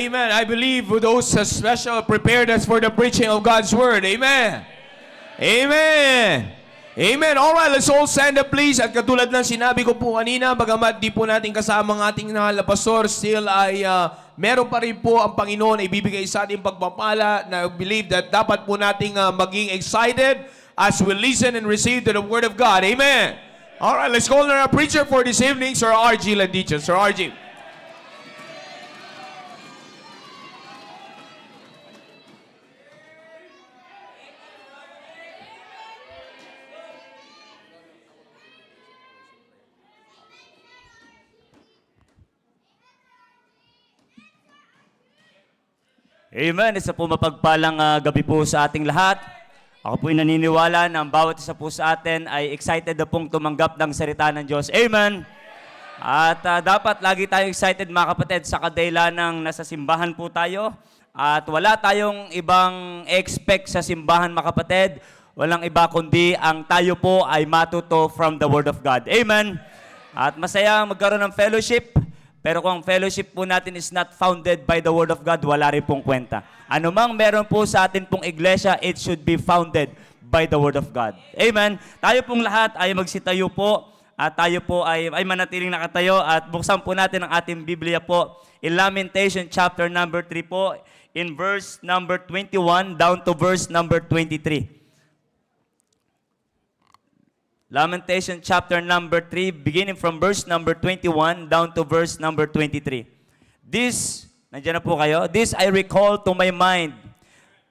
Amen. I believe those special prepared us for the preaching of God's Word. Amen. Amen. Amen. Alright, let's all stand up please. At katulad ng sinabi ko po kanina, bagamat di po natin kasama ang ating pastor, still ay meron pa rin po ang Panginoon ay ibibigay sa ating pagpapala na believe that dapat po nating maging excited as we listen and receive to the Word of God. Amen. Alright, let's call on our preacher for this evening, Sir R.G. Landicho. Sir R.G. Amen. Isa po mapagpalang gabi po sa ating lahat. Ako po'y naniniwala na ang bawat isa po sa atin ay excited na pong tumanggap ng salita ng Diyos. Amen. At dapat lagi tayo excited mga kapatid sa kadela ng nasa simbahan po tayo. At wala tayong ibang expect sa simbahan mga kapatid. Walang iba kundi ang tayo po ay matuto from the Word of God. Amen. At masaya magkaroon ng fellowship. Pero kung fellowship po natin is not founded by the Word of God, wala rin pong kwenta. Ano mang meron po sa atin pong iglesia, it should be founded by the Word of God. Amen. Tayo pong lahat ay magsitayo po at tayo po ay manatiling nakatayo at buksan po natin ang ating Biblia po in Lamentation chapter number 3 po in verse number 21 down to verse number 23. Lamentation chapter number 3, beginning from verse number 21 down to verse number 23. This, nandiyan na po kayo, this I recall to my mind.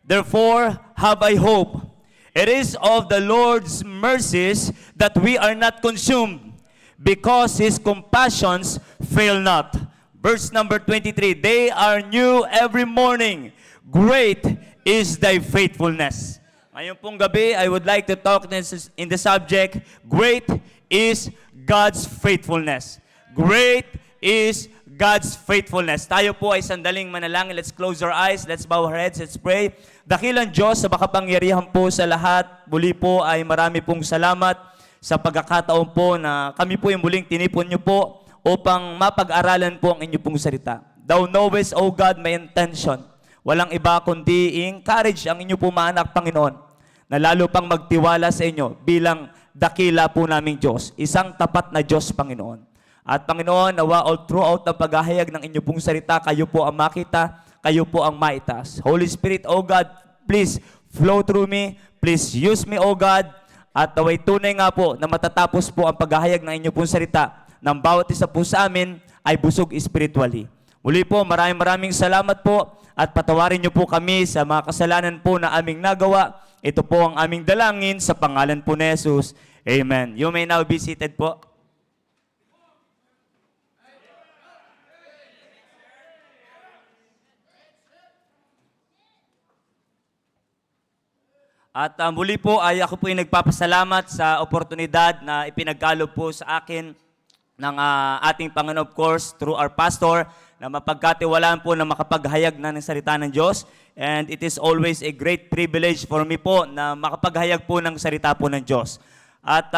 Therefore have I hope. It is of the Lord's mercies that we are not consumed, because His compassions fail not. Verse number 23, they are new every morning. Great is thy faithfulness. Ngayon pong gabi, I would like to talk in the subject, great is God's faithfulness. Great is God's faithfulness. Tayo po ay sandaling manalangin. Let's close our eyes. Let's bow our heads. Let's pray. Dakilang Diyos sa makapangyarihan po sa lahat. Muli po ay marami pong salamat sa pagkakataon po na kami po yung muling tinipon niyo po upang mapag-aralan po ang inyo pong salita. Thou knowest, O God, my intention. Walang iba kundi encourage ang inyo po mga anak, Panginoon, na lalo pang magtiwala sa inyo bilang dakila po naming Diyos. Isang tapat na Diyos, Panginoon. At Panginoon, nawa all throughout ang paghahayag ng inyo pong salita, kayo po ang makita, kayo po ang maitas. Holy Spirit, O God, please flow through me. Please use me, O God. At naway tunay nga po na matatapos po ang paghahayag ng inyo pong salita ng bawat isa po sa amin ay busog spiritually. Muli po, maraming salamat po at patawarin niyo po kami sa mga kasalanan po na aming nagawa. Ito po ang aming dalangin sa pangalan po ni Jesus. Amen. You may now be seated po. At muli po ay ako po ay nagpapasalamat sa oportunidad na ipinagkaloob po sa akin ng ating Panginoon, of course, through our pastor, na mapagkatiwalaan po na makapaghayag ng salita ng Diyos. And it is always a great privilege for me po na makapaghayag po ng salita po ng Diyos. At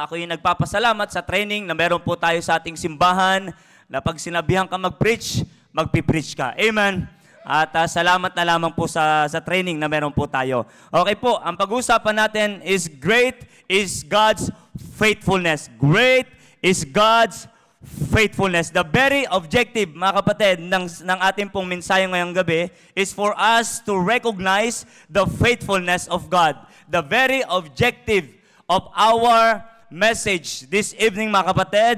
ako yung nagpapasalamat sa training na meron po tayo sa ating simbahan na pag sinabihan ka mag-preach, magpipreach ka. Amen. At salamat na lamang po sa training na meron po tayo. Okay po, ang pag-uusapan natin is great is God's faithfulness. Great is God's faithfulness. The very objective, mga kapatid, ng ating pong mensahe ngayong gabi is for us to recognize the faithfulness of God. The very objective of our message this evening, mga kapatid,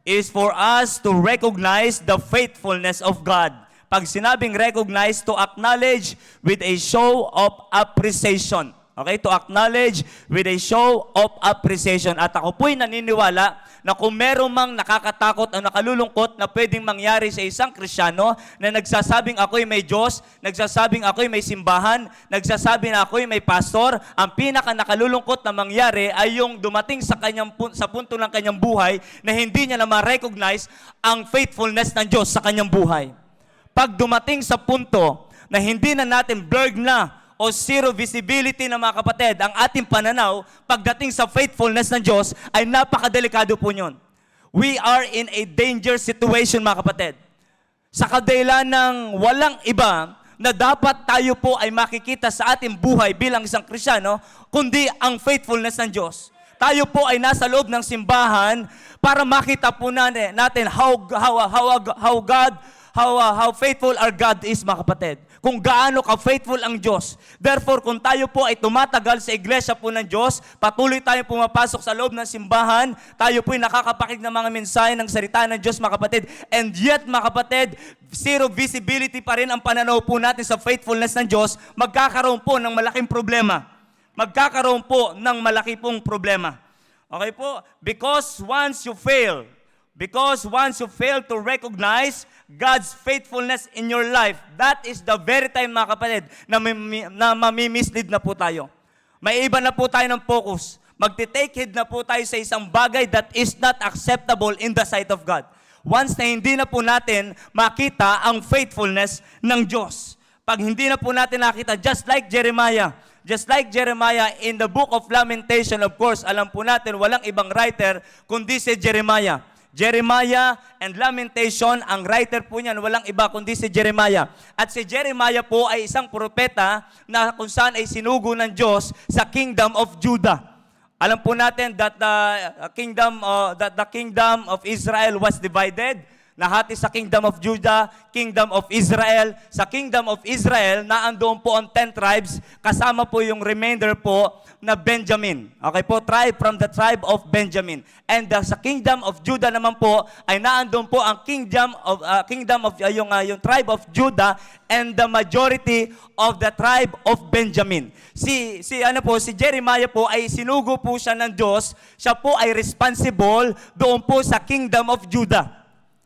is for us to recognize the faithfulness of God. Pag sinabing recognize, to acknowledge with a show of appreciation. Okay? To acknowledge with a show of appreciation. At ako po'y naniniwala na kung meron mang nakakatakot o nakalulungkot na pwedeng mangyari sa isang Kristiyano na nagsasabing ako'y may Diyos, nagsasabing ako'y may simbahan, nagsasabing ako'y may pastor, ang pinaka nakalulungkot na mangyari ay yung dumating sa punto ng kanyang buhay na hindi niya na ma-recognize ang faithfulness ng Diyos sa kanyang buhay. Pag dumating sa punto na hindi na natin blurred na o zero visibility na mga kapatid, ang ating pananaw pagdating sa faithfulness ng Diyos ay napakadelikado po yun. We are in a danger situation mga kapatid. sa kadahilan ng walang iba na dapat tayo po ay makikita sa ating buhay bilang isang Kristiyano, kundi ang faithfulness ng Diyos. Tayo po ay nasa loob ng simbahan para makita po natin how faithful our God is, mga kapatid. Kung gaano ka-faithful ang Diyos. Therefore, kung tayo po ay tumatagal sa iglesia po ng Diyos, patuloy tayong pumapasok sa loob ng simbahan, tayo po ay nakakapakinig ng mga mensahe ng salita ng Diyos, mga kapatid. And yet, mga kapatid, zero visibility pa rin ang pananaw po natin sa faithfulness ng Diyos, magkakaroon po ng malaking problema. Magkakaroon po ng malaki pong problema. Okay po? Because once you fail to recognize God's faithfulness in your life, that is the very time, mga kapatid, na mamimislead na po tayo. May iba na po tayo ng focus. Magti-take heed na po tayo sa isang bagay that is not acceptable in the sight of God. Once na hindi na po natin makita ang faithfulness ng Diyos. Pag hindi na po natin nakita, just like Jeremiah in the book of Lamentation, of course, alam po natin, walang ibang writer kundi si Jeremiah. Jeremiah and Lamentation, ang writer po niyan, walang iba kundi si Jeremiah. At si Jeremiah po ay isang propeta na kung saan ay sinugo ng Diyos sa kingdom of Judah. Alam po natin that the kingdom of Israel was divided. Nahati sa kingdom of Judah, kingdom of Israel. Sa kingdom of Israel, naandoon po ang 10 tribes, kasama po yung remainder po na Benjamin. Okay po, from the tribe of Benjamin. And sa kingdom of Judah naman po, ay naandoon po ang yung tribe of Judah and the majority of the tribe of Benjamin. Si Jeremiah po ay sinugo po siya ng Diyos. Siya po ay responsible doon po sa kingdom of Judah.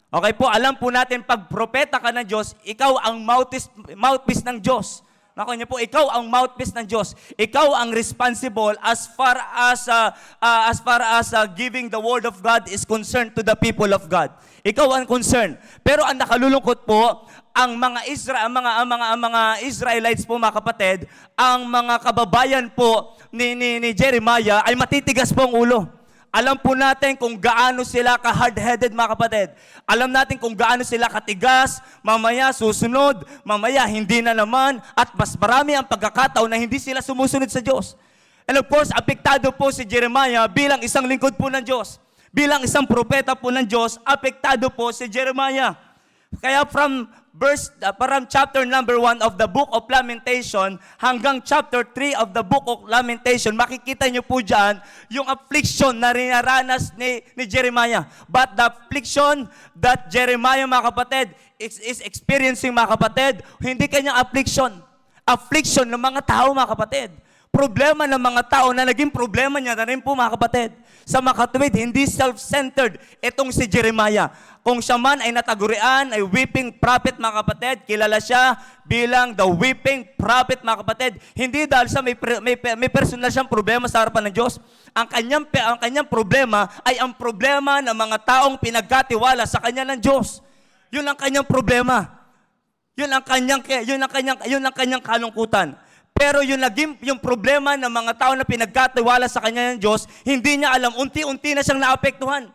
Okay po, alam po natin, pag propeta ka ng Diyos, ikaw ang mouthpiece ng Diyos. Nako niyo po, ikaw ang mouthpiece ng Diyos. Ikaw ang responsible as far as giving the word of God is concerned to the people of God. Ikaw ang concern. Pero ang nakalulungkot po, ang mga Israelites po, mga kapatid, ang mga kababayan po ni Jeremiah ay matitigas po ang ulo. Alam po natin kung gaano sila ka-hard-headed, mga kapatid. Alam natin kung gaano sila katigas, mamaya susunod, mamaya hindi na naman, at mas marami ang pagkakataon na hindi sila sumusunod sa Diyos. And of course, apektado po si Jeremiah bilang isang lingkod po ng Diyos. Bilang isang propeta po ng Diyos, apektado po si Jeremiah. Kaya from chapter number 1 of the book of Lamentation hanggang chapter 3 of the book of Lamentation, makikita nyo po dyan yung affliction na rinaranas ni Jeremiah. But the affliction that Jeremiah, mga kapatid, is experiencing, mga kapatid, hindi kanyang affliction. Affliction ng mga tao, mga kapatid. Problema ng mga tao na naging problema niya na rin po, mga kapatid. Sa makatuwid, hindi self-centered itong si Jeremiah. Kung siya man ay natagurian, ay weeping prophet, mga kapatid, kilala siya bilang the weeping prophet, mga kapatid. Hindi dahil sa may personal siyang problema sa harapan ng Diyos. Ang kanyang problema ay ang problema ng mga taong pinagkatiwala sa kanya ng Diyos. Yun ang kanyang problema. Yun ang kanyang kalungkutan. Pero yung problema ng mga tao na pinagkatiwala sa kanya ng Diyos, hindi niya alam, unti-unti na siyang naapektuhan.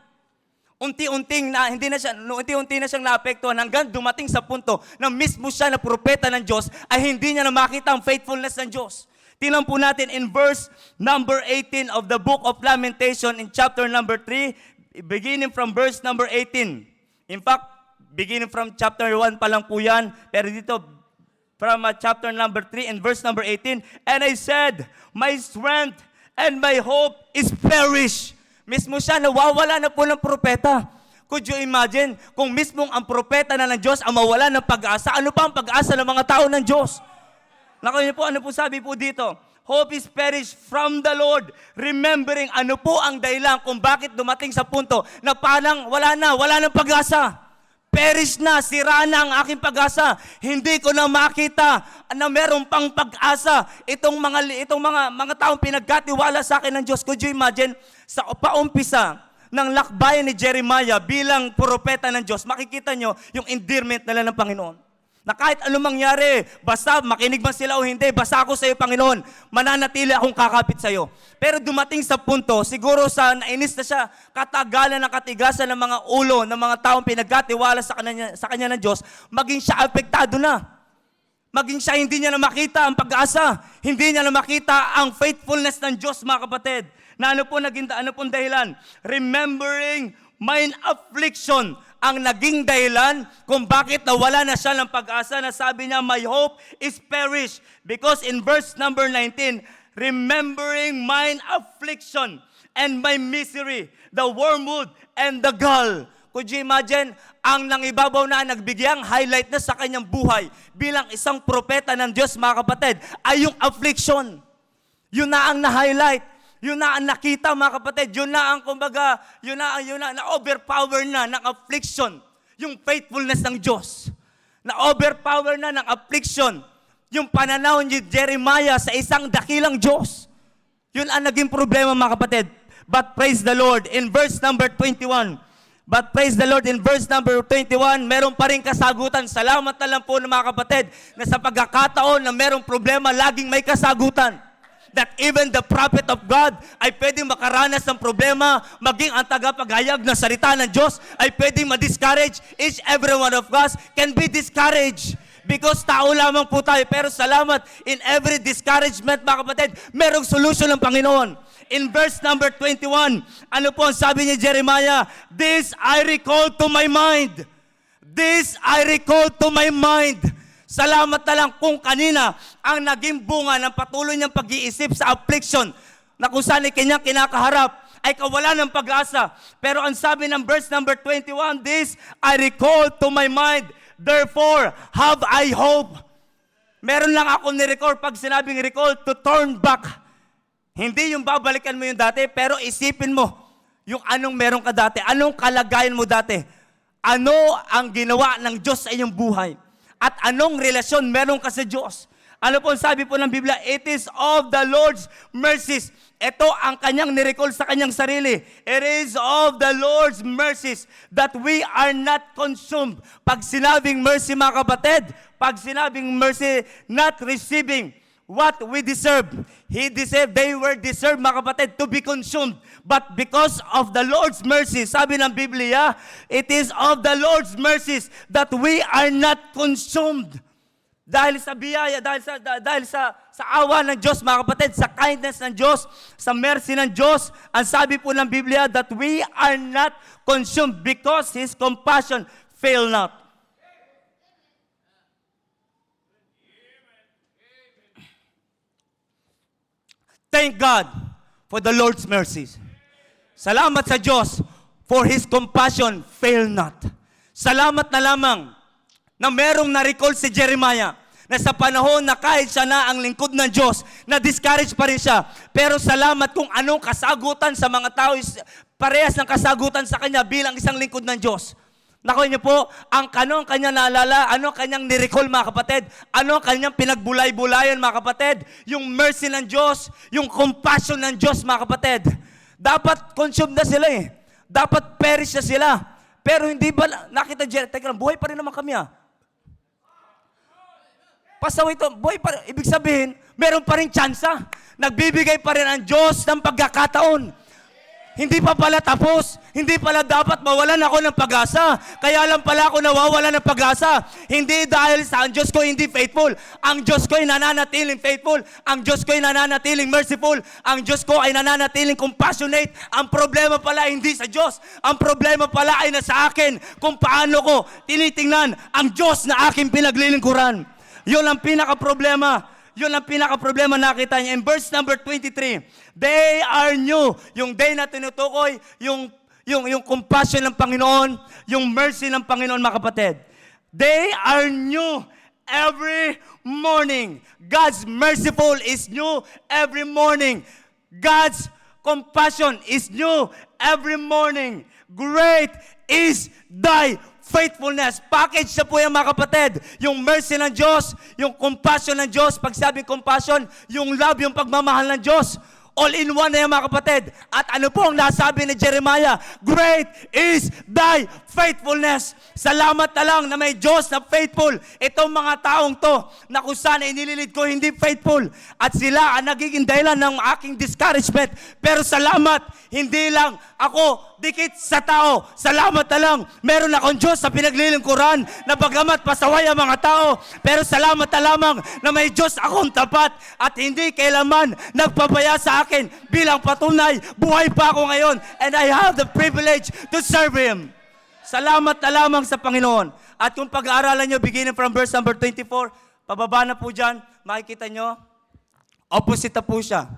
Unti-unti na siyang naapektuhan hanggang dumating sa punto na mismo siya na propeta ng Diyos ay hindi niya na makita ang faithfulness ng Diyos. Tingnan po natin in verse number 18 of the book of Lamentation in chapter number 3, beginning from verse number 18. In fact, beginning from chapter 1 pa lang po yan, pero dito, from chapter number 3 and verse number 18, and I said, my strength and my hope is perished. Mismo siya, nawawala na po ng propeta. Could you imagine, kung mismong ang propeta na ng Diyos ang mawala ng pag-asa, ano pa ang pag-asa ng mga tao ng Diyos? Nakuha niyo po, ano po sabi po dito? Hope is perished from the Lord. Remembering ano po ang dahilan kung bakit dumating sa punto na parang wala ng pag-asa. Perish na, sira na ang aking pag-asa. Hindi ko na makita na meron pang pag-asa. Itong mga taong pinagkatiwala sa akin ng Diyos. Could you imagine, sa paumpisa ng lakbayan ni Jeremiah bilang propeta ng Diyos, makikita nyo yung endearment nila ng Panginoon. Na kahit anong mangyari, basta makinig man sila o hindi, basta ako sa iyo, Panginoon, mananatili akong kakapit sa iyo. Pero dumating sa punto, siguro sa nainis na siya, katagalan ng katigasan ng mga ulo, ng mga taong pinagkatiwala sa kanya ng Diyos, maging siya apektado na. Maging siya hindi niya na makita ang pag-asa, hindi niya na makita ang faithfulness ng Diyos, mga kapatid. Na ano pong dahilan? Remembering mine affliction ang naging dahilan kung bakit nawala na siya ng pag-asa, na sabi niya, my hope is perished. Because in verse number 19, remembering mine affliction and my misery, the wormwood and the gall. Could you imagine, ang nangibabaw na nagbigyang highlight na sa kanyang buhay bilang isang propeta ng Diyos, mga kapatid, ay yung affliction. Yun na ang na-highlight. Yun na ang nakita, mga kapatid. Yun na ang, kumbaga, yun na na-overpower na ng affliction. Yung faithfulness ng Diyos. Na-overpower na ng affliction. Yung pananaw ni Jeremiah sa isang dakilang Diyos. Yun ang naging problema, mga kapatid. But praise the Lord, in verse number 21, meron pa rin kasagutan. Salamat na lang po, mga kapatid, na sa pagkakataon na merong problema, laging may kasagutan. That even the prophet of God ay pwedeng makaranas ng problema, maging ang tagapaghayag ng salita ng Diyos ay pwedeng ma-discourage. Each every one of us can be discouraged because tao lamang po tayo. Pero salamat, in every discouragement, mga kapatid, merong solution ng Panginoon. In verse number 21, ano po ang sabi ni Jeremiah? This I recall to my mind. This I recall to my mind. Salamat na lang kung kanina ang naging bunga ng patuloy niyang pag-iisip sa affliction na kung saan ay kanyang kinakaharap ay kawalan ng pag-asa. Pero ang sabi ng verse number 21, this I recall to my mind, therefore have I hope. Meron lang ako ni-recall pag sinabing recall, to turn back. Hindi yung babalikan mo yung dati, pero isipin mo yung anong meron ka dati, anong kalagayan mo dati, ano ang ginawa ng Diyos sa iyong buhay. At anong relasyon meron ka sa Diyos? Ano po sabi po ng Biblia? It is of the Lord's mercies. Ito ang kanyang nirecall sa kanyang sarili. It is of the Lord's mercies that we are not consumed. Pag sinabing mercy, mga kapatid, pag sinabing mercy, not receiving what we deserve. They were deserved, mga kapatid, to be consumed. But because of the Lord's mercy, sabi ng Biblia, it is of the Lord's mercies that we are not consumed. Dahil sa biyaya, dahil sa awa ng Diyos, mga kapatid, sa kindness ng Diyos, sa mercy ng Diyos, ang sabi po ng Biblia, that we are not consumed because His compassion fail not. Thank God for the Lord's mercies. Salamat sa Diyos for His compassion fail not. Salamat na lamang na merong na-recall si Jeremiah na sa panahon na kahit siya na ang lingkod ng Diyos, na-discourage pa rin siya. Pero salamat kung anong kasagutan sa mga tao, parehas ng kasagutan sa kanya bilang isang lingkod ng Diyos. Nakuha niyo po, ang kanya naalala, ano kanyang nirecall, mga kapatid, ano kanyang pinagbulay-bulayan, mga kapatid, yung mercy ng Diyos, yung compassion ng Diyos, mga kapatid. Dapat consumed na sila eh. Dapat perish na sila. Pero hindi ba, nakita Jerry, teka lang, buhay pa rin naman kami ah. Pasaway ito, buhay pa rin. Ibig sabihin, meron pa rin tsansa. Nagbibigay pa rin ang Diyos ng pagkakataon. Hindi pa pala tapos. Hindi pala dapat mawalan ako ng pag-asa. Kaya lang pala ako nawawalan ng pag-asa. Hindi dahil sa ang Diyos ko hindi faithful. Ang Diyos ko ay nananatiling faithful. Ang Diyos ko ay nananatiling merciful. Ang Diyos ko ay nananatiling compassionate. Ang problema pala hindi sa Diyos. Ang problema pala ay nasa akin kung paano ko tinitingnan ang Diyos na aking pinaglilingkuran. Yun ang pinaka-problema. Yun ang pinaka-problema nakita niya. In verse number 23, they are new. Yung day na tinutukoy, yung compassion ng Panginoon, yung mercy ng Panginoon, mga kapatid. They are new every morning. God's merciful is new every morning. God's compassion is new every morning. Great is thy faithfulness. Package na po yan, mga kapatid. Yung mercy ng Diyos, yung compassion ng Diyos. Pag sabi compassion, yung love, yung pagmamahal ng Diyos. All in one na yan, mga kapatid. At ano po ang nasabi ni Jeremiah? Great is thy faithfulness. Salamat na lang na may Diyos na faithful. Itong mga taong to na kung saan inililid ko hindi faithful. At sila ang nagiging dahilan ng aking discouragement. Pero salamat, hindi lang ako dikit sa tao. Salamat na lang, meron akong Diyos na pinaglilingkuran na bagamat pasaway ang mga tao. Pero salamat na lamang na may Diyos akong tapat at hindi kailanman nagpabaya sa akin. Bilang patunay, buhay pa ako ngayon and I have the privilege to serve Him. Salamat na lamang sa Panginoon. At kung pag-aaralan nyo, beginning from verse number 24, pababa na po dyan, makikita nyo, opposite na po siya.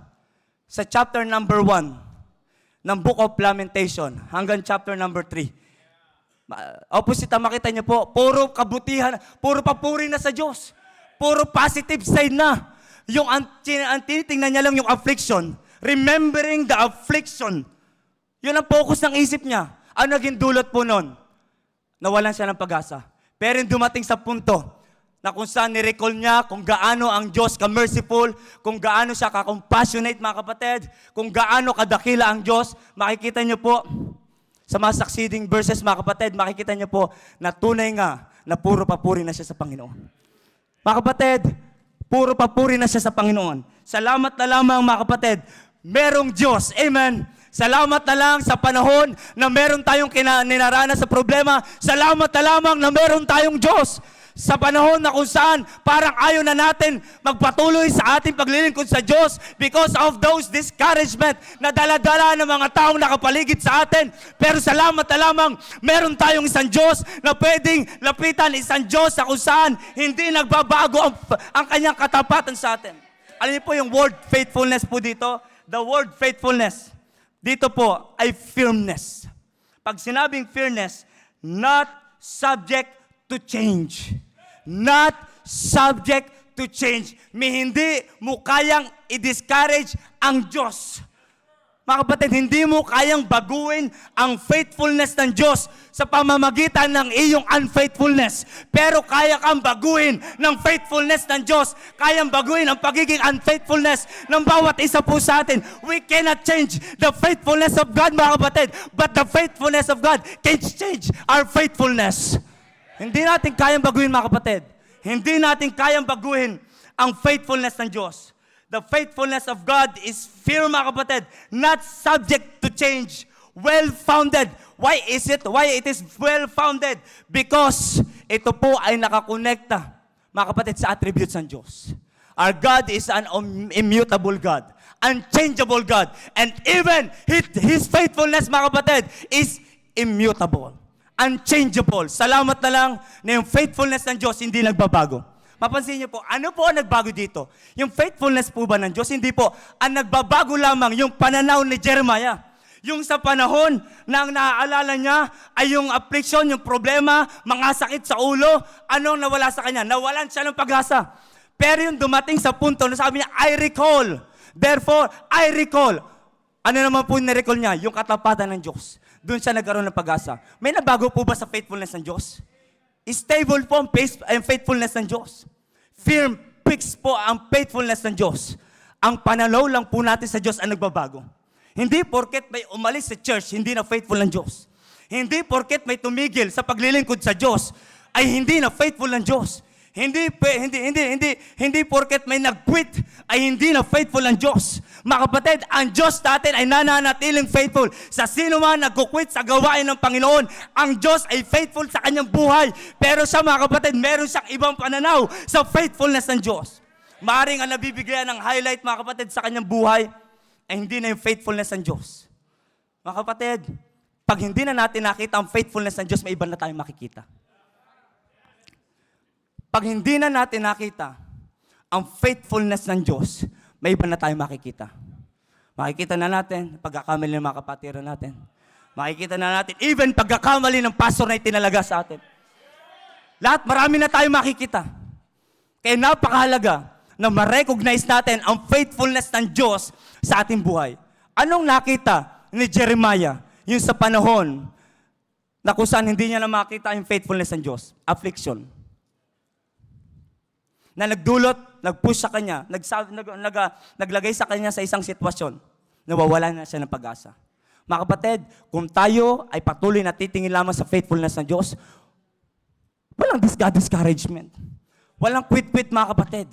Sa chapter number 1 ng Book of Lamentation hanggang chapter number 3. Opposite na makita nyo po, puro kabutihan, puro papuri na sa Diyos. Puro positive side na. Yung ang tinitingnan niya lang yung affliction. Remembering the affliction. Yun ang focus ng isip niya. Ano naging dulot po nun? Nawalan siya ng pag-asa. Pero yung dumating sa punto na kung saan ni-recall niya kung gaano ang Diyos ka-merciful, kung gaano siya ka-compassionate mga kapatid, kung gaano kadakila ang Diyos, makikita niyo po sa mga succeeding verses mga kapatid, makikita niyo po na tunay nga na puro papuri na siya sa Panginoon. Mga kapatid, puro papuri na siya sa Panginoon. Salamat na lamang mga kapatid, merong Diyos. Amen. Salamat na lang sa panahon na meron tayong ninaranas sa problema. Salamat na lamang na meron tayong Diyos. Sa panahon na kung saan parang ayaw na natin magpatuloy sa ating paglilingkod sa Diyos because of those discouragement na dala-dala ng mga taong nakapaligid sa atin. Pero salamat na lamang, meron tayong isang Diyos na pwedeng lapitan, isang Diyos na kung saan hindi nagbabago ang kanyang katapatan sa atin. Alam niyo po yung word faithfulness po dito? The word faithfulness dito po ay firmness. Pag sinabing firmness, not subject to change. Not subject to change. Hindi mo kayang i-discourage ang Diyos. Mga kapatid, hindi mo kayang baguhin ang faithfulness ng Diyos sa pamamagitan ng iyong unfaithfulness. Pero kaya kang baguhin ng faithfulness ng Diyos. Kayang baguhin ang pagiging unfaithfulness ng bawat isa po sa atin. We cannot change the faithfulness of God, mga kapatid. But the faithfulness of God can change our faithfulness. Hindi natin kayang baguhin, mga kapatid. Hindi natin kayang baguhin ang faithfulness ng Diyos. The faithfulness of God is firm, mga kapatid, not subject to change, well-founded. Why is it? Why it is well-founded? Because ito po ay nakakonekta, mga kapatid, sa attributes ng Diyos. Our God is an immutable God, unchangeable God, and even His faithfulness, mga kapatid, is immutable, unchangeable. Salamat na lang na yung faithfulness ng Diyos hindi nagbabago. Mapansin niyo po, ano po ang nagbago dito? Yung faithfulness po ba ng Diyos? Hindi po. Ang nagbabago lamang yung pananaw ni Jeremiah. Yung sa panahon na ang naaalala niya ay yung affliction, yung problema, mga sakit sa ulo, anong nawala sa kanya? Nawalan siya ng pag-asa. Pero yung dumating sa punto na sabi niya, I recall. Therefore, I recall. Ano naman po yung na-recall niya? Yung katapatan ng Diyos. Doon siya nagkaroon ng pag-asa. May nabago po ba sa faithfulness ng Diyos? Stable po ang faithfulness ng Diyos. Firm, fixed po ang faithfulness ng Diyos. Ang pananaw lang po natin sa Diyos ang nagbabago. Hindi porket may umalis sa church, hindi na faithful ng Diyos. Hindi porket may tumigil sa paglilingkod sa Diyos, ay hindi na faithful ng Diyos. Hindi porket may nag-quit, ay hindi na faithful ang Diyos. Mga kapatid, ang Diyos natin ay nananatiling faithful. Sa sino man nag-quit sa gawain ng Panginoon, ang Diyos ay faithful sa kanyang buhay. Pero sa mga kapatid, meron siyang ibang pananaw sa faithfulness ng Diyos. Maaring ang nabibigyan ng highlight, mga kapatid, sa kanyang buhay, ay hindi na yung faithfulness ng Diyos. Mga kapatid, pag hindi na natin nakita ang faithfulness ng Diyos, may iba na tayong makikita. Pag hindi na natin nakita ang faithfulness ng Diyos, may iba na tayong makikita. Makikita na natin pagkakamali ng mga kapatiran natin. Makikita na natin even pagkakamali ng pastor na itinalaga sa atin. Lahat, marami na tayong makikita. Kaya napakahalaga na ma-recognize natin ang faithfulness ng Diyos sa ating buhay. Anong nakita ni Jeremiah yung sa panahon na kung saan hindi niya na makita yung faithfulness ng Diyos? Affliction. Na nagdulot, nag-push sa kanya, naglagay sa kanya sa isang sitwasyon, nawawala na siya ng pag-asa. Mga kapatid, kung tayo ay patuloy na titingin lamang sa faithfulness ng Diyos, walang discouragement. Walang quit-quit, mga kapatid.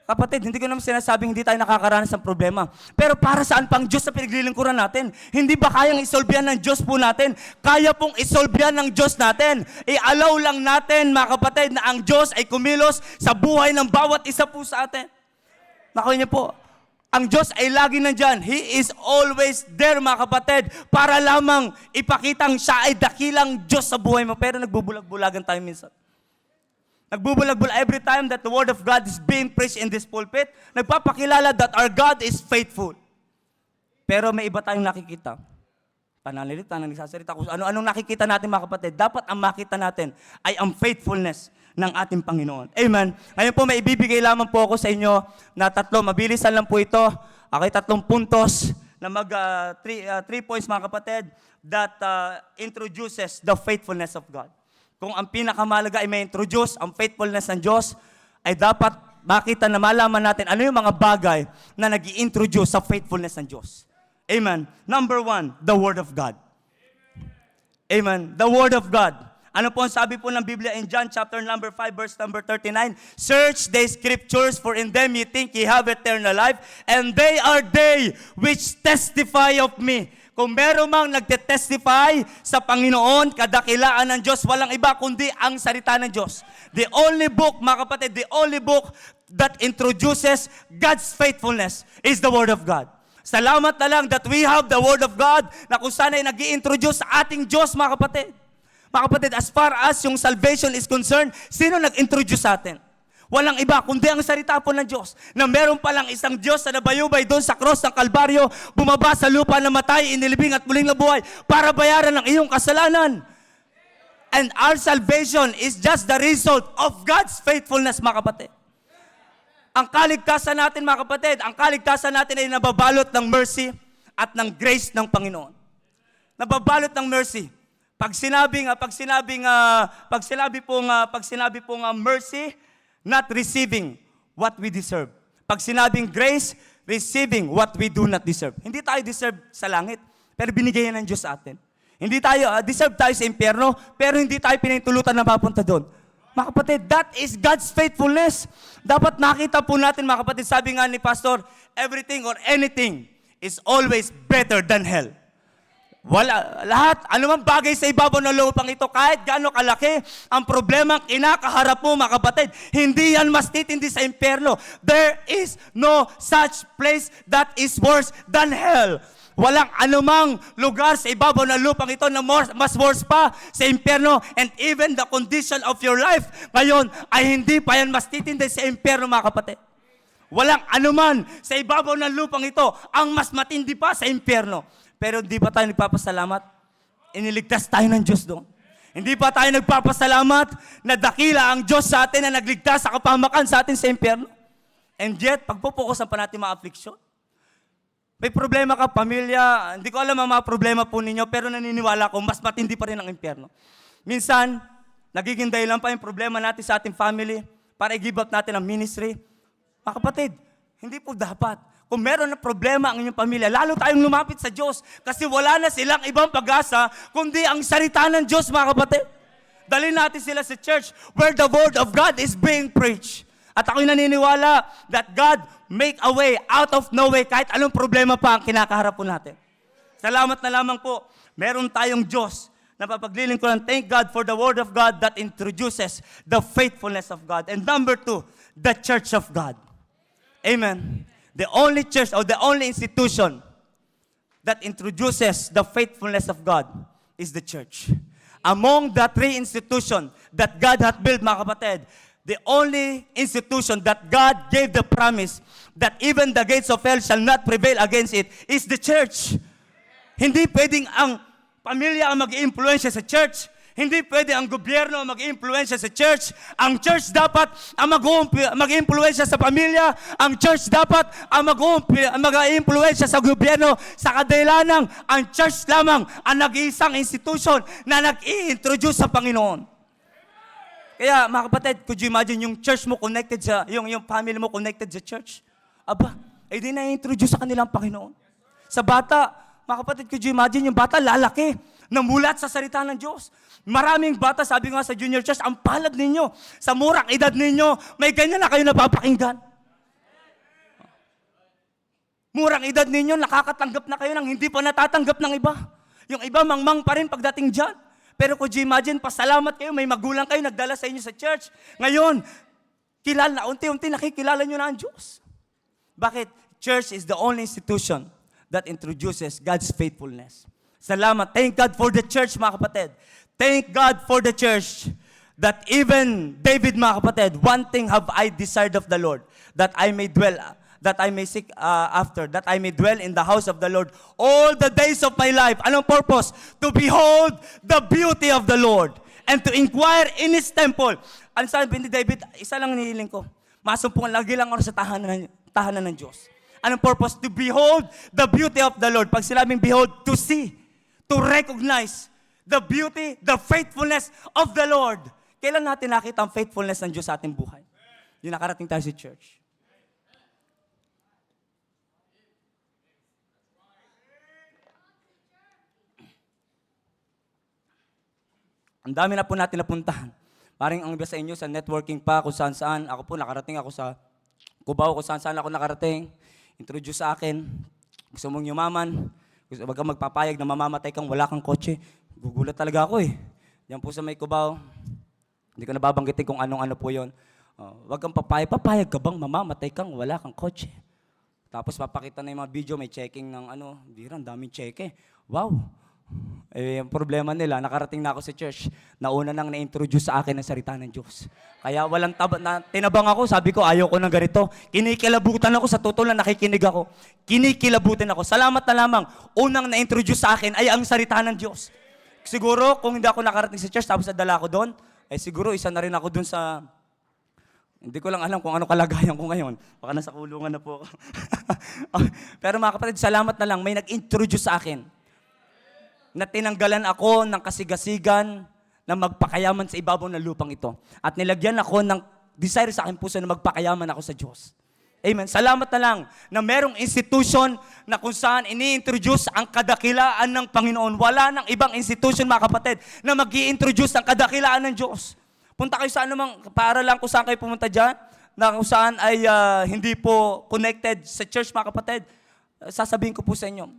Kapatid, hindi ko naman sinasabing hindi tayo nakakaranas ng problema. Pero para saan pang Diyos sa pinaglilingkuran natin? Hindi ba kayang isolvehan ng Diyos po natin? Kaya pong isolvehan ng Diyos natin. I-allow lang natin, mga kapatid, na ang Diyos ay kumilos sa buhay ng bawat isa po sa atin. Nakuha niyo po, ang Diyos ay lagi nandyan. He is always there, mga kapatid, para lamang ipakitang siya ay dakilang Diyos sa buhay mo. Pero nagbubulag-bulagan tayo minsan. Nagbubulag-bulag every time that the Word of God is being preached in this pulpit, nagpapakilala that our God is faithful. Pero may iba tayong nakikita. Pananalita, nagsasalita, kung ano-anong nakikita natin, mga kapatid. Dapat ang makita natin ay ang faithfulness ng ating Panginoon. Amen. Ngayon po, may ibibigay lamang po ako sa inyo na tatlo. Mabilisan lang po ito. Okay, 3 puntos na three points, mga kapatid, that introduces the faithfulness of God. Kung ang pinakamalaga ay may introduce ang faithfulness ng Diyos, ay dapat makita na malaman natin ano yung mga bagay na nag-i-introduce sa faithfulness ng Diyos. Amen. Number 1, the Word of God. Amen. The Word of God. Ano po ang sabi po ng Biblia in John chapter number 5, verse number 39? Search the Scriptures, for in them ye think ye have eternal life, and they are they which testify of me. Kung meron mang nagtetestify sa Panginoon, kadakilaan ng Diyos, walang iba kundi ang salita ng Diyos. The only book, mga kapatid, the only book that introduces God's faithfulness is the Word of God. Salamat na lang that we have the Word of God na kung saan ay nag-i-introduce sa ating Diyos, mga kapatid. Mga kapatid, as far as yung salvation is concerned, sino nag-introduce sa atin? Walang iba, kundi ang salita po ng Diyos. Na meron palang isang Diyos na nabayubay doon sa cross ng Kalbaryo, bumaba sa lupa na matay, inilibing at muling nabuhay para bayaran ang iyong kasalanan. And our salvation is just the result of God's faithfulness, mga kapatid. Ang kaligtasan natin, mga kapatid, ang kaligtasan natin ay nababalot ng mercy at ng grace ng Panginoon. Nababalot ng mercy. Pag sinabi pong mercy, not receiving what we deserve. Pag sinabing grace, receiving what we do not deserve. Hindi tayo deserve sa langit, pero binigay yan ng Diyos sa atin. Hindi tayo, deserve tayo sa impyerno, pero hindi tayo pinahintulutan na mapunta doon. Mga kapatid, that is God's faithfulness. Dapat nakita po natin, mga kapatid, sabi nga ni Pastor, everything or anything is always better than hell. Wala, lahat, anumang bagay sa ibabaw ng lupang ito, kahit gaano kalaki, ang problema kinakaharap mo, mga kapatid, hindi yan mas titindi sa impyerno. There is no such place that is worse than hell. Walang anumang lugar sa ibabaw ng lupang ito na mas worse pa sa impyerno, and even the condition of your life ngayon ay hindi pa yan mas titindi sa impyerno, mga kapatid. Walang anuman sa ibabaw ng lupang ito ang mas matindi pa sa impyerno. Pero hindi pa tayo nagpapasalamat? Iniligtas tayo ng Diyos doon. Hindi pa tayo nagpapasalamat na dakila ang Diyos sa atin na nagligtas sa kapahamakan sa atin sa impyerno? And yet, pagpupukusan pa natin mga affliction. May problema ka, pamilya, hindi ko alam ang mga problema po ninyo, pero naniniwala ko, mas matindi pa rin ang impyerno. Minsan, nagiging dahilan pa yung problema natin sa ating family para i-give up natin ang ministry. Mga kapatid, hindi po dapat. Kung meron na problema ang inyong pamilya, lalo tayong lumapit sa Diyos kasi wala na silang ibang pag-asa kundi ang salita ng Diyos, mga kapatid. Dalhin natin sila sa church where the Word of God is being preached. At ako'y naniniwala that God make a way out of no way kahit anong problema pa ang kinakaharap po natin. Salamat na lamang po. Meron tayong Diyos na papaglilingkuran. Thank God for the Word of God that introduces the faithfulness of God. And number 2, the Church of God. Amen. The only church or the only institution that introduces the faithfulness of God is the church. Among the 3 institutions that God hath built, mga kapatid, the only institution that God gave the promise that even the gates of hell shall not prevail against it is the church. Hindi pwedeng ang pamilya ang mag-i-influensya sa church. Hindi pwede ang gobyerno mag-i-influensya sa church. Ang church dapat ang mag-i-influensya sa pamilya. Ang church dapat ang mag-i-influensya sa gobyerno. Sa kadahilanang, ang church lamang ang nag-iisang institution na nag-i-introduce sa Panginoon. Kaya, mga kapatid, could you imagine yung church mo connected sa, yung family mo connected sa church? Aba, di na-introduce sa kanilang Panginoon. Sa bata, Mga kapatid, could you imagine yung bata lalaki, namulat sa salita ng Diyos. Maraming bata, sabi nga sa junior church, ang palad ninyo, sa murang edad ninyo, may ganyan na kayo napapakinggan. Murang edad ninyo, nakakatanggap na kayo ng hindi pa natatanggap ng iba. Yung iba, mangmang pa rin pagdating dyan. Pero could you imagine, pasalamat kayo, may magulang kayo nagdala sa inyo sa church. Ngayon, kilala, unti-unti nakikilala nyo na ang Diyos. Bakit? Church is the only institution that introduces God's faithfulness. Salamat. Thank God for the church, mga kapatid. Thank God for the church that even David, mga kapatid, one thing have I desired of the Lord, that I may dwell, that I may seek after, that I may dwell in the house of the Lord all the days of my life. Anong purpose? To behold the beauty of the Lord and to inquire in His temple. Ang sabi ni David, isa lang hinihiling ko, masumpungan lagi lang ako sa tahanan ng Diyos. Anong purpose? To behold the beauty of the Lord. Pag sinabing behold, to see, to recognize the beauty, the faithfulness of the Lord. Kailan natin nakita ang faithfulness ng Diyos sa ating buhay? Yung nakarating tayo sa church. Ang dami na po natin napuntahan. Parang ang iba sa inyo, sa networking pa, kung saan-saan. Ako po, nakarating ako sa Cubao, kung saan-saan ako nakarating. Introduce sa akin. Gusto mong yumaman. Gusto wag kang magpapayag na mamamatay kang wala kang kotse. Gugulat talaga ako eh. Diyan po sa may Cubao. Hindi ko nababanggitin kung anong-ano po yon. Wag kang papayag. Papayag ka bang mamamatay kang wala kang kotse? Tapos papakita na yung mga video, may checking ng ano. Ang daming check eh. Wow. Eh, yung problema nila, nakarating na ako sa church, nauna nang na-introduce sa akin ang salita ng Diyos. Kaya walang tinabang ako, sabi ko, ayaw ko ng ganito. Kinikilabutan ako, sa totoo lang nakikinig ako. Kinikilabutan ako. Salamat na lamang, unang na-introduce sa akin ay ang salita ng Diyos. Siguro, kung hindi ako nakarating sa church, tapos nadala ako doon, eh siguro isa na rin ako doon sa... Hindi ko lang alam kung ano kalagayan ko ngayon. Baka nasa kulungan na po ako. Pero mga kapatid, salamat na lang, may nag-introduce sa akin na tinanggalan ako ng kasigasigan na magpakayaman sa ibabaw ng lupang ito. At nilagyan ako ng desire sa aking puso na magpakayaman ako sa Diyos. Amen. Salamat na lang na merong institution na kung saan ini-introduce ang kadakilaan ng Panginoon. Wala nang ibang institution, mga kapatid, na mag-i-introduce ang kadakilaan ng Diyos. Punta kayo sa anumang paaralan kung saan kayo pumunta dyan, na kung saan ay hindi po connected sa church, mga kapatid. Sasabihin ko po sa inyo,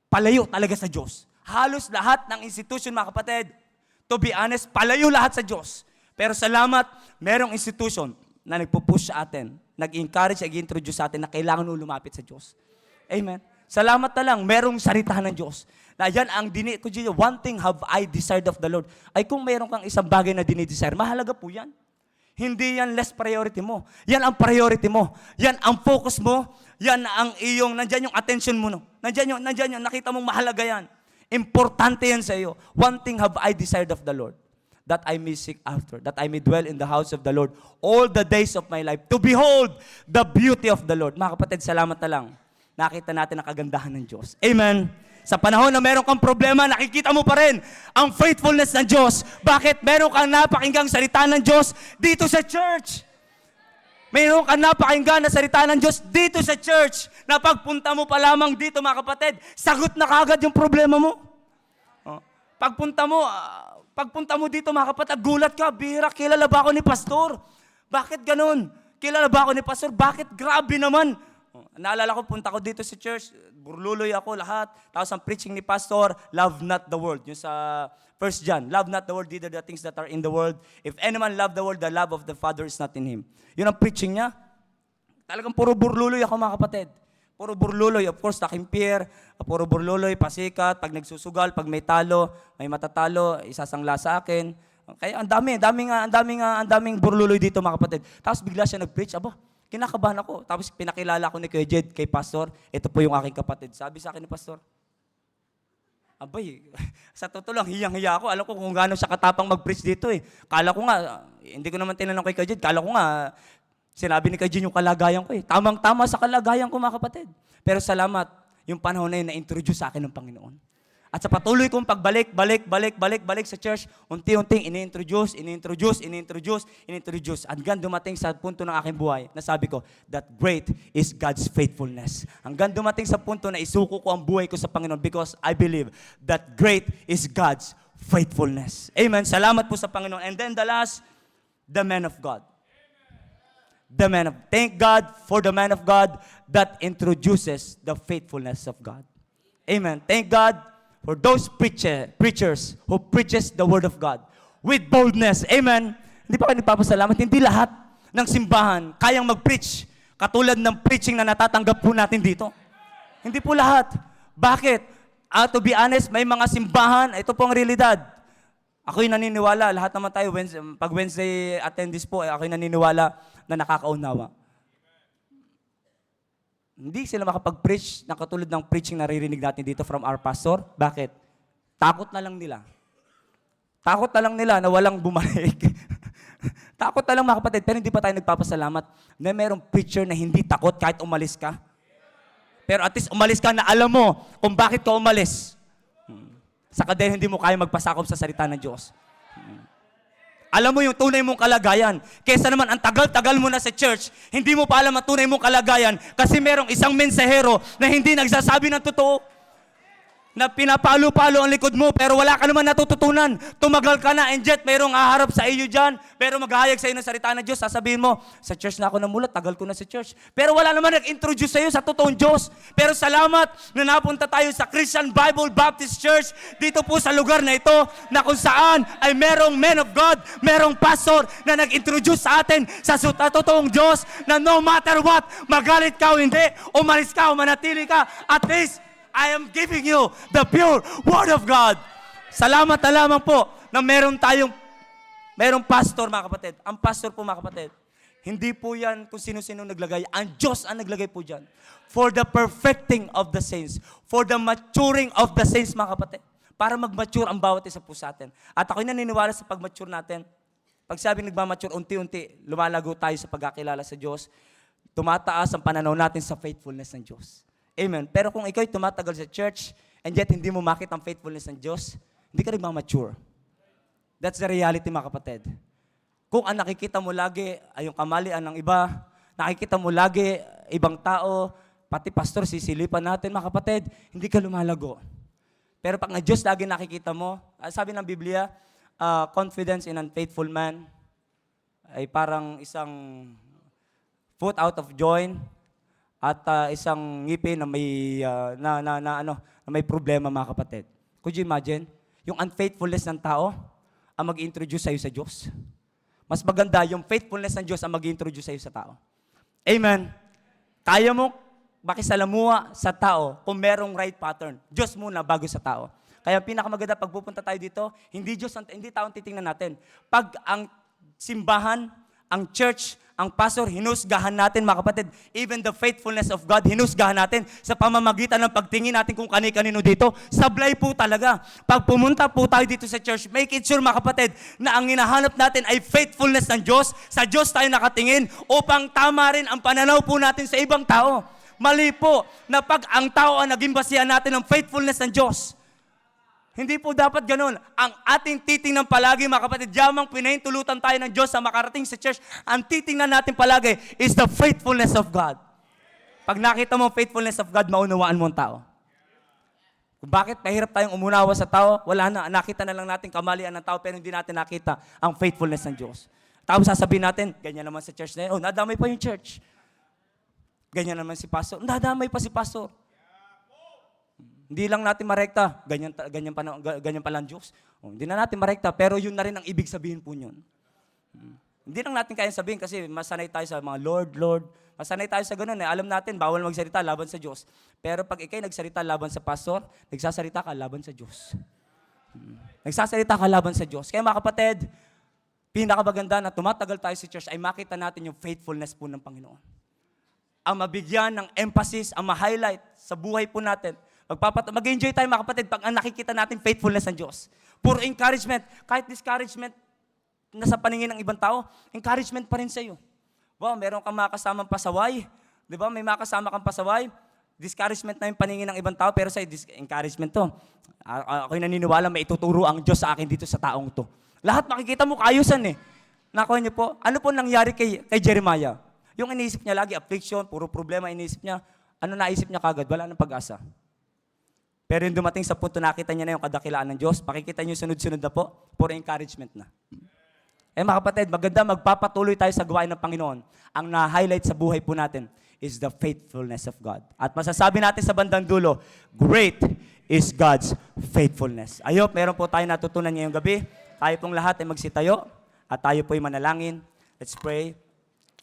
palayo talaga sa Diyos. Halos lahat ng institution, mga kapatid, to be honest, palayo lahat sa Diyos. Pero salamat, merong institution na nagpo-push sa atin, nag-encourage, nag-introduce sa atin na kailangan nyo lumapit sa Diyos. Amen. Salamat na lang, merong salita ng Diyos. Na yan ang one thing have I desired of the Lord. Ay kung meron kang isang bagay na dinidesire, mahalaga po yan. Hindi yan less priority mo. Yan ang priority mo. Yan ang focus mo. Yan ang iyong, nandyan yung attention mo. No? Nandyan yung, nakita mong mahalaga yan. Importante yan sa iyo. One thing have I desired of the Lord, that I may seek after, that I may dwell in the house of the Lord all the days of my life, to behold the beauty of the Lord. Mga kapatid, salamat na lang. Nakita natin ang kagandahan ng Diyos. Amen. Sa panahon na meron kang problema, nakikita mo pa rin ang faithfulness ng Diyos. Bakit? Meron kang napakinggang salita ng Diyos dito sa church. Mayroon ka napakinggan na salita ng Diyos dito sa church, na pagpunta mo pa lamang dito, mga kapatid, sagot na kagad yung problema mo. Pagpunta mo dito, mga kapatid, gulat ka, bihira, kilala ba ako ni Pastor? Bakit ganun? Kilala ba ako ni Pastor? Bakit grabe naman? Naalala ko, punta ko dito sa church, burluloy ako lahat. Tapos ang preaching ni Pastor, love not the world. Yung sa 1 John, love not the world, neither the things that are in the world. If any man love the world, the love of the Father is not in him. Yun ang preaching niya. Talagang puro burluloy ako, mga kapatid. Puro burluloy, of course, takimpir, puro burluloy, pasikat, pag nagsusugal, pag may talo, may matatalo, isasangla sa akin. Kaya ang daming burluloy dito, mga kapatid. Tapos bigla siya nag-preach, kinakabahan ako. Tapos pinakilala ko ni Kuya Jed kay Pastor, ito po yung aking kapatid. Sabi sa akin ni Pastor, sa totoo lang, hiyang-hiya ako. Alam ko kung gaano siya katapang mag-preach dito eh. Kala ko nga, hindi ko naman tinanong kay Kuya Jed, kala ko nga, sinabi ni Kuya Jed yung kalagayan ko eh. Tamang-tama sa kalagayan ko, mga kapatid. Pero salamat, yung panahon na yun na-introduce sa akin ng Panginoon. At sa patuloy kong balik sa church, unti-unting ini-introduce, hanggang dumating sa punto ng aking buhay na sabi ko, that great is God's faithfulness. Hanggang dumating sa punto na isuko ko ang buhay ko sa Panginoon because I believe that great is God's faithfulness. Amen. Salamat po sa Panginoon. And then the last, the man of God. Thank God for the man of God that introduces the faithfulness of God. Amen. Thank God for those preachers who preaches the word of God with boldness. Amen. Hindi pa kayo nagpapasalamat? Hindi lahat ng simbahan kayang mag-preach katulad ng preaching na natatanggap po natin dito. Hindi po lahat. Bakit? To be honest, may mga simbahan, ito po ang realidad. Ako'y naniniwala, lahat naman tayo, pag Wednesday attendees po, ako'y naniniwala na nakakaunawa. Hindi sila makapag-preach na katulad ng preaching na naririnig natin dito from our pastor. Bakit? Takot na lang nila. Takot na lang nila na walang bumalik. Takot na lang mga kapatid, pero hindi pa tayo nagpapasalamat na mayroong preacher na hindi takot kahit umalis ka. Pero at least umalis ka na alam mo kung bakit ka umalis. Saka dahil hindi mo kaya magpasakop sa salita ng Diyos. Alam mo yung tunay mong kalagayan. Kesa naman ang tagal-tagal mo na sa church, hindi mo pa alam ang tunay mong kalagayan kasi merong isang mensahero na hindi nagsasabi ng totoo. Na pinapalo-palo ang likod mo pero wala ka naman natututunan. Tumagal ka na and yet mayroong haharap sa iyo dyan. Pero maghahayag sa iyo ng salita ng Diyos. Sasabihin mo, sa church na ako namulat, tagal ko na sa church. Pero wala naman nag-introduce sa iyo sa totoong Diyos. Pero salamat na napunta tayo sa Christian Bible Baptist Church dito po sa lugar na ito na kung saan ay merong man of God, merong pastor na nag-introduce sa atin sa totoong Diyos na no matter what, magalit ka o hindi, umalis ka o manatili ka, at least I am giving you the pure Word of God. Salamat na lamang po na merong pastor, mga kapatid. Ang pastor po, mga kapatid, hindi po yan kung sino-sino naglagay. Ang Diyos ang naglagay po dyan. For the perfecting of the saints. For the maturing of the saints, mga kapatid. Para mag-mature ang bawat isa po sa atin. At ako'y naniniwala sa pag-mature natin. Pag sabing nagmamature, unti-unti, lumalago tayo sa pagkakilala sa Diyos. Tumataas ang pananaw natin sa faithfulness ng Diyos. Amen. Pero kung ikaw'y tumatagal sa church and yet hindi mo makita ang faithfulness ng Diyos, hindi ka nagmamature. That's the reality, mga kapatid. Kung ang nakikita mo lagi ay yung kamalian ng iba, nakikita mo lagi ibang tao, pati pastor, sisilipan natin, mga kapatid, hindi ka lumalago. Pero pag na Diyos lagi nakikita mo, sabi ng Biblia, confidence in unfaithful man ay parang isang foot out of joint, at isang ngipin na may problema, mga kapatid. Could you imagine? Yung unfaithfulness ng tao ang mag-introduce sa'yo sa Diyos. Mas maganda yung faithfulness ng Diyos ang mag-introduce sa'yo sa tao. Amen. Kaya mo makisalamuha sa tao kung merong right pattern. Diyos muna bago sa tao. Kaya pinakamaganda pag pupunta tayo dito, hindi tao ang titingnan natin. Pag ang simbahan, ang church, ang pastor, hinusgahan natin, mga kapatid. Even the faithfulness of God, hinusgahan natin sa pamamagitan ng pagtingin natin kung kani-kanino dito. Sablay po talaga. Pag pumunta po tayo dito sa church, make it sure, mga kapatid, na ang hinahanap natin ay faithfulness ng Diyos. Sa Diyos tayo nakatingin upang tama rin ang pananaw po natin sa ibang tao. Mali po na pag ang tao ang naging basihan natin ng faithfulness ng Diyos. Hindi po dapat ganun. Ang ating titingnan palagi, mga kapatid, yamang pinahintulutan tayo ng Diyos sa makarating sa church, ang titingnan natin palagi is the faithfulness of God. Pag nakita mo ang faithfulness of God, maunawaan mo ang tao. Kung bakit mahirap tayong umunawa sa tao, wala na. Nakita na lang natin kamalian ng tao, pero hindi natin nakita ang faithfulness ng Diyos. Tapos sasabihin natin, ganyan naman sa church na yun. Oh, nadamay pa yung church. Ganyan naman si pastor. Nadamay pa si pastor. Hindi lang natin marekta, ganyan pala ang Diyos. Hindi na natin marekta, pero yun na rin ang ibig sabihin po yun. Hindi lang natin kaya sabihin kasi masanay tayo sa mga Lord. Masanay tayo sa ganun. Alam natin, bawal magsalita laban sa Diyos. Pero pag ikay nagsalita laban sa pastor, nagsasalita ka laban sa Diyos. Nagsasalita ka laban sa Diyos. Kaya mga kapatid, pinakamaganda na tumatagal tayo sa church ay makita natin yung faithfulness po ng Panginoon. Ang mabigyan ng emphasis, ang ma-highlight sa buhay po natin. Mag-enjoy tayo, mga kapatid, pag nakikita natin faithfulness ng Diyos. Puro encouragement. Kahit discouragement na sa paningin ng ibang tao, encouragement pa rin sa iyo. Wow, meron kang makasamang pasaway. Di ba? May makasama kang pasaway. Discouragement na yung paningin ng ibang tao, pero sa encouragement to. Ako'y naniniwala may ituturo ang Diyos sa akin dito sa taong to. Lahat makikita mo kaayusan eh. Nakuha niyo po, ano po nangyari kay Jeremiah? Yung iniisip niya lagi, affliction, puro problema iniisip niya. Ano naisip niya kagad? Wala nang pag-asa. Pero yung dumating sa punto, nakita niya na yung kadakilaan ng Diyos, pakikita niyo sunod-sunod na po, puro encouragement na. Mga kapatid, maganda magpapatuloy tayo sa gawain ng Panginoon. Ang na-highlight sa buhay po natin is the faithfulness of God. At masasabi natin sa bandang dulo, great is God's faithfulness. Ayop, meron po tayo natutunan ngayong gabi. Tayo pong lahat ay magsitayo at tayo po ay manalangin. Let's pray.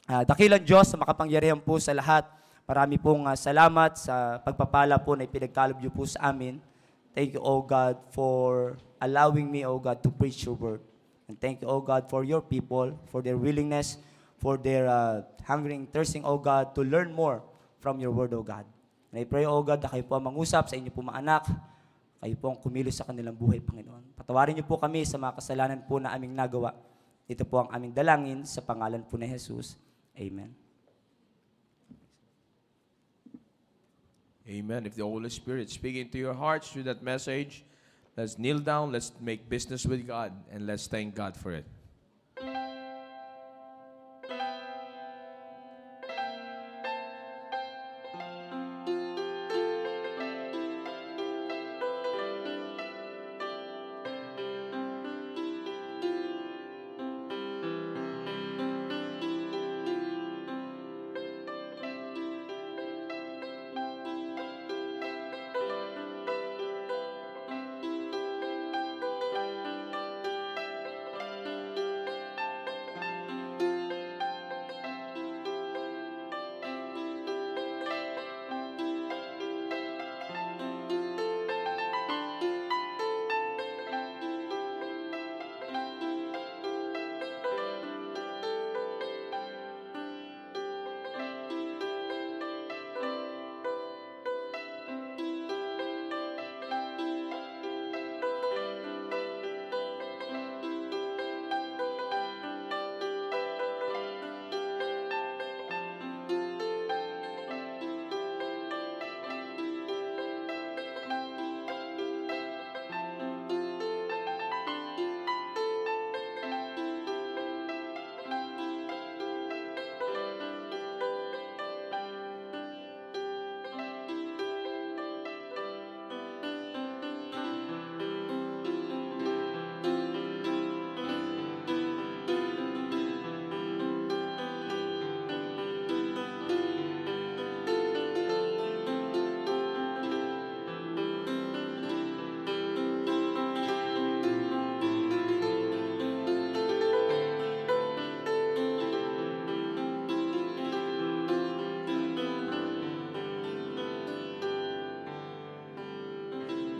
Dakilang Diyos sa makapangyarihan po sa lahat. Marami pong salamat sa pagpapala po na ipinagkalob niyo po sa amin. Thank you, O God, for allowing me, O God, to preach your word. And thank you, O God, for your people, for their willingness, for their hungering, thirsting, O God, to learn more from your word, O God. And I pray, O God, na kayo po ang mangusap sa inyo po mga anak, kayo po ang kumilos sa kanilang buhay, Panginoon. Patawarin niyo po kami sa mga kasalanan po na aming nagawa. Ito po ang aming dalangin sa pangalan po ni Jesus. Amen. Amen. If the Holy Spirit speaking to your hearts through that message, let's kneel down, let's make business with God, and let's thank God for it.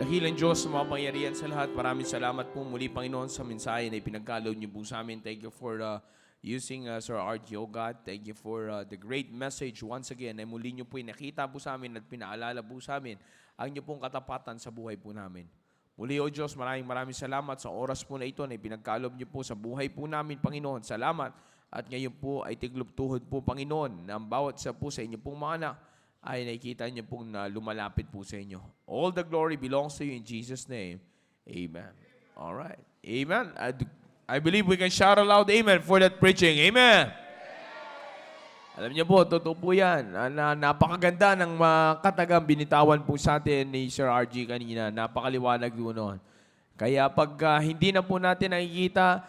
Dakilang Diyos, mapangyarihan sa lahat. Maraming salamat po muli, Panginoon, sa mensahe na ipinagkaloob niyo po sa amin. Thank you for using Sir R.G. O God. Thank you for the great message once again. Ay muli niyo po nakita po sa amin at pinaalala po sa amin ang niyo pong katapatan sa buhay po namin. Muli, O Diyos, maraming salamat sa oras po na ito na ipinagkaloob niyo po sa buhay po namin, Panginoon. Salamat. At ngayon po ay tiglub-tuhod po, Panginoon, na ang bawat isa po sa inyo pong mga anak ay nakikita niyo pong lumalapit po sa inyo. All the glory belongs to you in Jesus' name. Amen. All right. Amen. I believe we can shout aloud amen for that preaching. Amen. Alam niyo po, totoo po yan. Napakaganda ng katagang binitawan po sa atin ni Sir RG kanina. Napakaliwanag po noon. Kaya pag hindi na po natin nakikita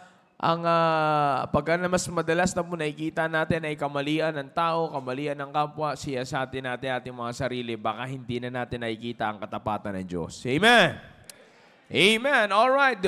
pag mas madalas na po nakikita natin ay kamalian ng tao, kamalian ng kapwa, siyasatin natin ating mga sarili, baka hindi na natin nakikita ang katapatan ng Diyos. Amen. Amen. All right.